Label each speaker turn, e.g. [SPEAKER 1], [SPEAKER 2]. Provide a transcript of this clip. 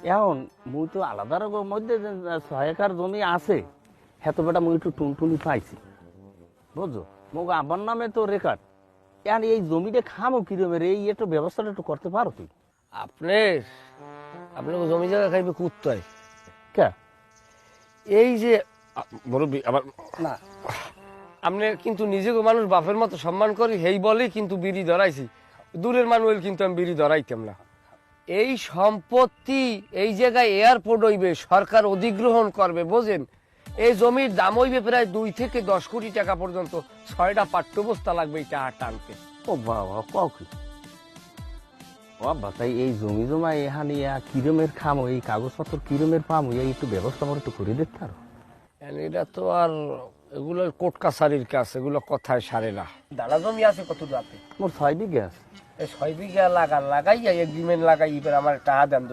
[SPEAKER 1] এখন মুই তো আলাদার মধ্যে যে 6 একর জমি আছে হেত বেটা মুই একটু টুনটুনি পাইছি বুঝছো মোক আব্বার নামে তো রেকর্ড এখন এই জমিটা খামো কিরমের এই একটু ব্যবস্থাটা একটু করতে পারো তুই
[SPEAKER 2] আপনি আপনাকে জমি জায়গা খাইবে কুত্তায়
[SPEAKER 1] কে
[SPEAKER 2] এই যে মুরব্বী আবার
[SPEAKER 1] না
[SPEAKER 2] আপনি কিন্তু নিজেকে মানুষ বাপের মতো সম্মান করি হেই বলেই কিন্তু বিড়ি ধরাইছি দূরের মানুষ কিন্তু আমি বিড়ি ধরাইতাম না এই সম্পত্তি এই জায়গায় এয়ারপোর্ট হইবে সরকার অধিগ্রহণ করবে বোঝেন এই জমির দাম হইবে প্রায় 2 থেকে 10 কোটি টাকা পর্যন্ত 6টা পাঠ্যবস্তা লাগবে এই টাকা টানতে
[SPEAKER 1] ও বাবা কও কি ও বাতাই এই জমি জমা এখানে কিরমের খামো এই কাগজপত্র কিরমের পামো এই একটু ব্যবস্থা করে একটু করে দেখতে পারো
[SPEAKER 2] এটা তো আর এগুলো কোর্ট কাছারির কাজ এগুলো কথায় সারে না দাদা জমি আছে কত রাতে
[SPEAKER 1] মোর 6 বিঘা আছে
[SPEAKER 2] এই 6 বিঘা লাগাইয়া এগ্রিমেন্ট লাগাই এবার আমার টাকা দেন